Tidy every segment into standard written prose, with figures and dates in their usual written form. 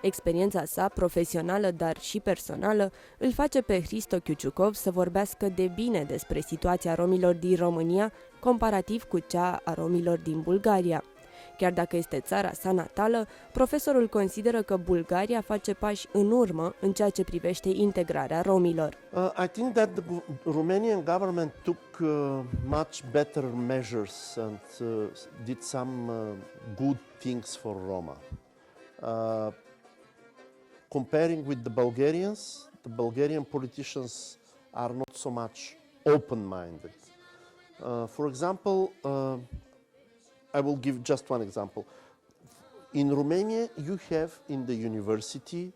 Experiența sa, profesională, dar și personală, îl face pe Hristo Kyuchukov să vorbească de bine despre situația romilor din România, comparativ cu cea a romilor din Bulgaria. Chiar dacă este țara sa natală, profesorul consideră că Bulgaria face pași în urmă în ceea ce privește integrarea romilor. I think that the Romanian government took much better measures and did some good things for Roma. Comparing with the Bulgarian politicians are not so much open-minded. For example, I will give just one example. In Romania, you have in the university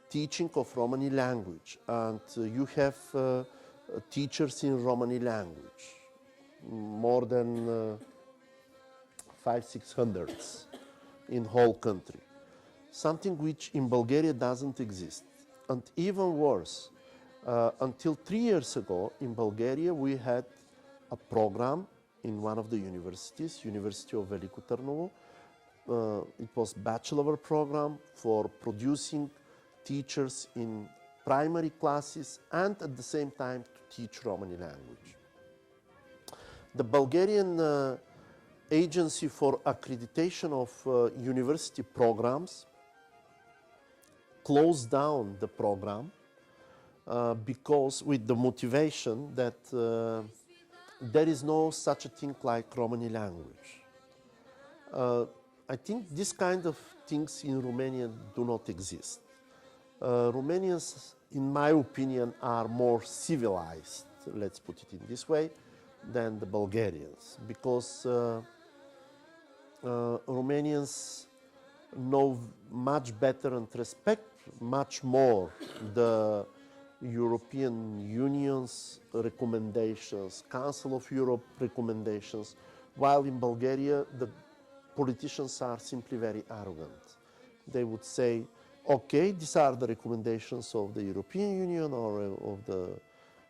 teaching of Romani language, and you have teachers in Romani language, more than 500-600 in whole country. Something which in Bulgaria doesn't exist. And even worse, until 3 years ago in Bulgaria we had a program in one of the universities, University of Veliko Trnovo. It was bachelor program for producing teachers in primary classes and at the same time to teach Romani language. The Bulgarian Agency for Accreditation of University Programs closed down the program because with the motivation that there is no such a thing like Romani language. I think this kind of things in Romania do not exist. Romanians, in my opinion, are more civilized, let's put it in this way, than the Bulgarians, because Romanians know much better and respect much more the European Union's recommendations, Council of Europe recommendations, while in Bulgaria the politicians are simply very arrogant. They would say, okay, these are the recommendations of the European Union or of the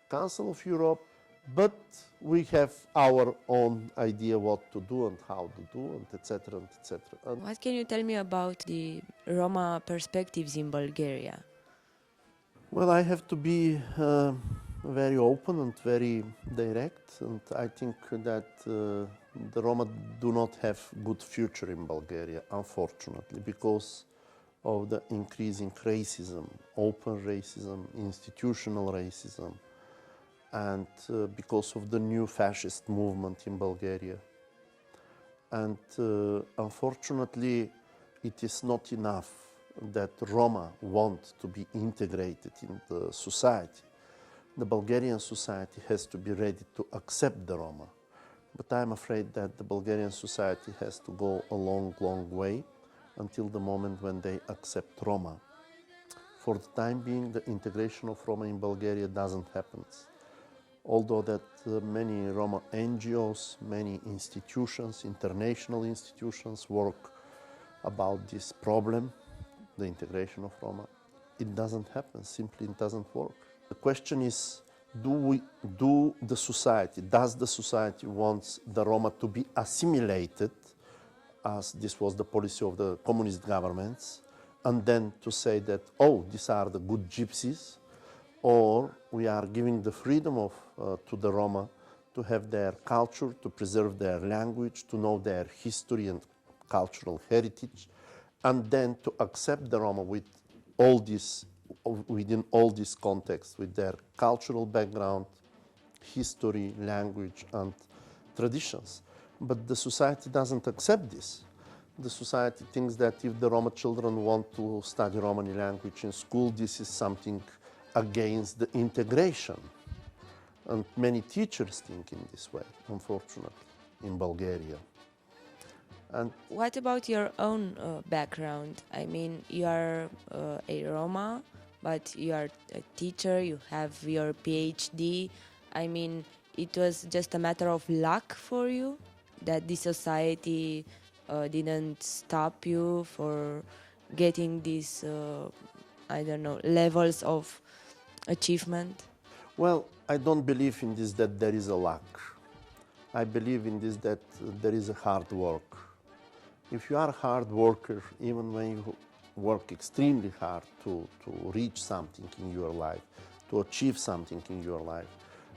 Council of Europe, but we have our own idea what to do and how to do, and etc. and etc. What can you tell me about the Roma perspectives in Bulgaria? Well, I have to be very open and very direct, and I think that the Roma do not have good future in Bulgaria, unfortunately, because of the increasing racism, open racism, institutional racism, and because of the new fascist movement in Bulgaria. And unfortunately, it is not enough that Roma want to be integrated in the society. The Bulgarian society has to be ready to accept the Roma. But I'm afraid that the Bulgarian society has to go a long, long way until the moment when they accept Roma. For the time being, the integration of Roma in Bulgaria doesn't happen. Although that many Roma NGOs, many institutions, international institutions work about this problem, the integration of Roma, it doesn't happen, simply it doesn't work. The question is, does the society wants the Roma to be assimilated, as this was the policy of the communist governments, and then to say that, oh, these are the good gypsies, or we are giving the freedom to the Roma to have their culture, to preserve their language, to know their history and cultural heritage, and then to accept the Roma with all this, within all this context, with their cultural background, history, language, and traditions. But the society doesn't accept this. The society thinks that if the Roma children want to study Romani language in school, this is something against the integration. And many teachers think in this way, unfortunately, in Bulgaria. And what about your own background? I mean, you are a Roma, but you are a teacher, you have your PhD. I mean, it was just a matter of luck for you that the society didn't stop you for getting these, I don't know, levels of achievement? Well, I don't believe in this that there is a luck. I believe in this that there is a hard work. If you are a hard worker, even when you work extremely hard to reach something in your life, to achieve something in your life.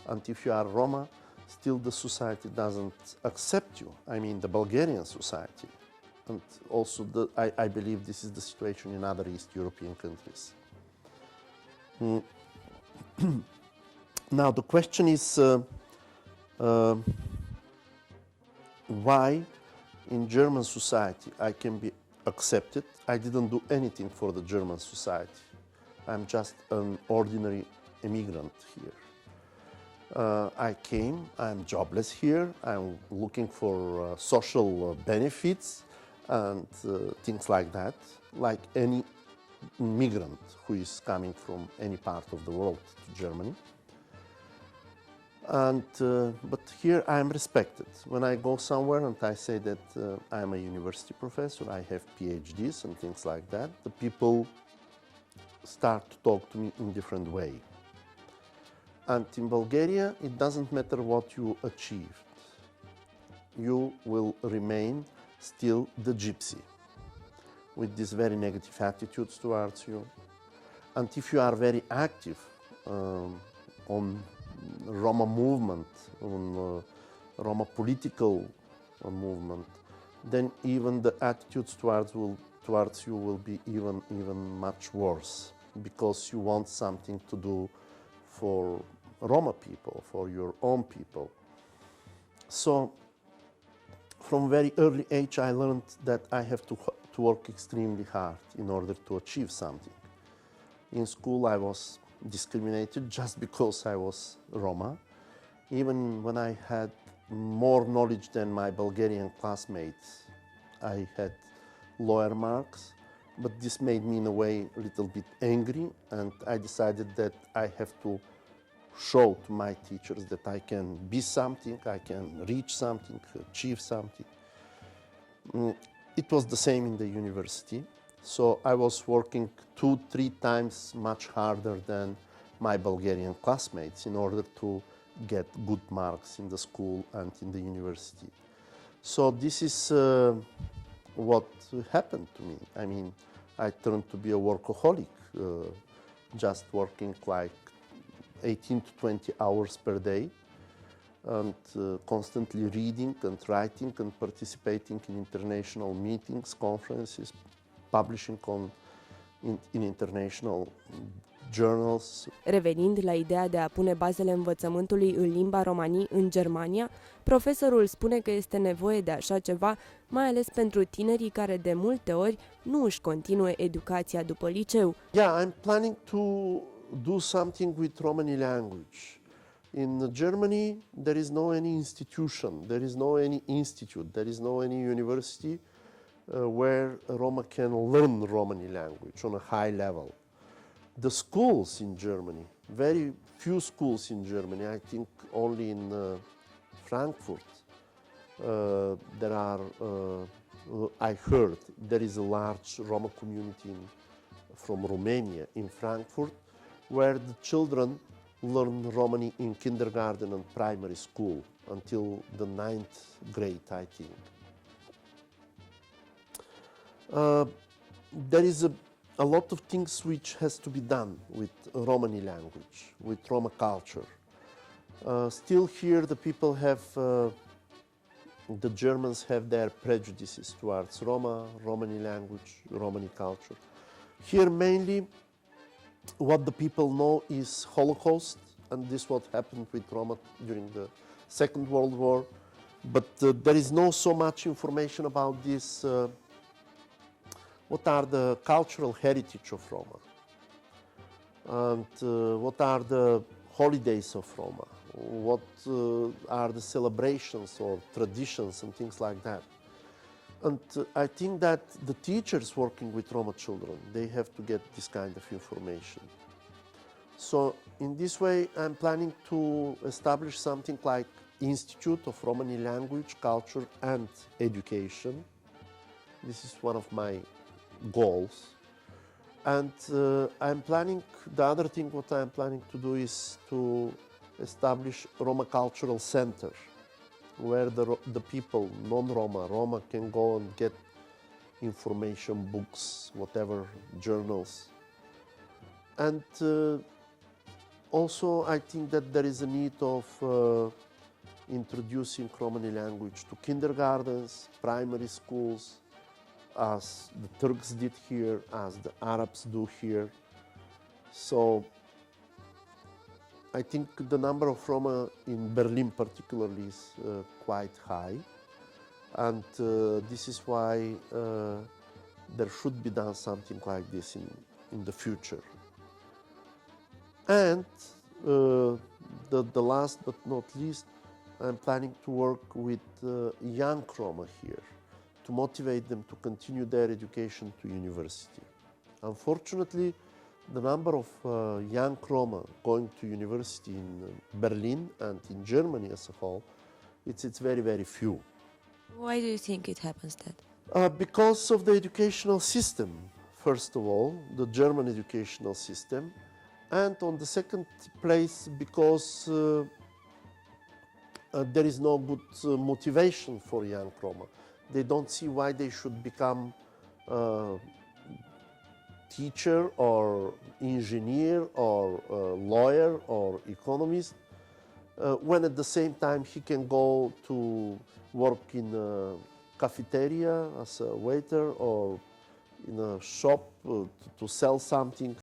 And if you are Roma, still the society doesn't accept you. I mean, the Bulgarian society. And also, I believe this is the situation in other East European countries. Now, the question is why in German society I can be accepted. I didn't do anything for the German society. I'm just an ordinary immigrant here. I came, I'm jobless here, I'm looking for social benefits and things like that, like any migrant who is coming from any part of the world to Germany. And, but here I am respected. When I go somewhere and I say that I'm a university professor, I have PhDs and things like that, the people start to talk to me in different way. And in Bulgaria, it doesn't matter what you achieved. You will remain still the gypsy with these very negative attitudes towards you. And if you are very active on Roma movement, on Roma political movement, then even the attitudes towards you will be even much worse, because you want something to do for Roma people, for your own people. So from very early age I learned that I have to work extremely hard in order to achieve something. In school I was discriminated just because I was Roma. Even when I had more knowledge than my Bulgarian classmates, I had lower marks, but this made me in a way a little bit angry, and I decided that I have to show to my teachers that I can be something, I can reach something, achieve something. It was the same in the university. So I was working 2-3 times much harder than my Bulgarian classmates in order to get good marks in the school and in the university. So this is what happened to me. I mean, I turned to be a workaholic, just working like 18 to 20 hours per day, and constantly reading and writing and participating in international meetings, conferences, publishing in international journals. Revenind la ideea de a pune bazele învățământului în limba romani în Germania, profesorul spune că este nevoie de așa ceva, mai ales pentru tinerii care de multe ori nu își continuă educația după liceu. Yeah, I'm planning to do something with Romani language. In Germany, there is no any institution, there is no any institute, there is no any university where Roma can learn Romani language on a high level. The schools in Germany, very few schools in Germany, I think only in Frankfurt, there are, I heard, there is a large Roma community from Romania in Frankfurt, where the children learn Romani in kindergarten and primary school until the 9th grade, I think. There is a lot of things which has to be done with Romani language, with Roma culture. Still here the people have, the Germans have their prejudices towards Roma, Romani language, Romani culture. Here mainly what the people know is Holocaust, and this is what happened with Roma during the Second World War. But there is no so much information about this, what are the cultural heritage of Roma, and what are the holidays of Roma, what are the celebrations or traditions and things like that. And I think that the teachers working with Roma children, they have to get this kind of information. So in this way, I'm planning to establish something like Institute of Romani Language, Culture and Education. This is one of my goals. And I'm planning, the other thing what I'm planning to do is to establish Roma Cultural Center, where the people, non-Roma, Roma can go and get information books, whatever, journals. And also I think that there is a need of introducing Romani language to kindergartens, primary schools, as the Turks did here, as the Arabs do here. So I think the number of Roma in Berlin particularly is quite high, and this is why there should be done something like this in the future. And the last but not least, I'm planning to work with young Roma here to motivate them to continue their education to university. Unfortunately, the number of young Roma going to university in Berlin and in Germany as a whole, it's very, very few. Why do you think it happens that? Because of the educational system, first of all, the German educational system, and on the second place, because there is no good motivation for young Roma. They don't see why they should become teacher or engineer or lawyer or economist when at the same time he can go to work in a cafeteria as a waiter or in a shop to sell something.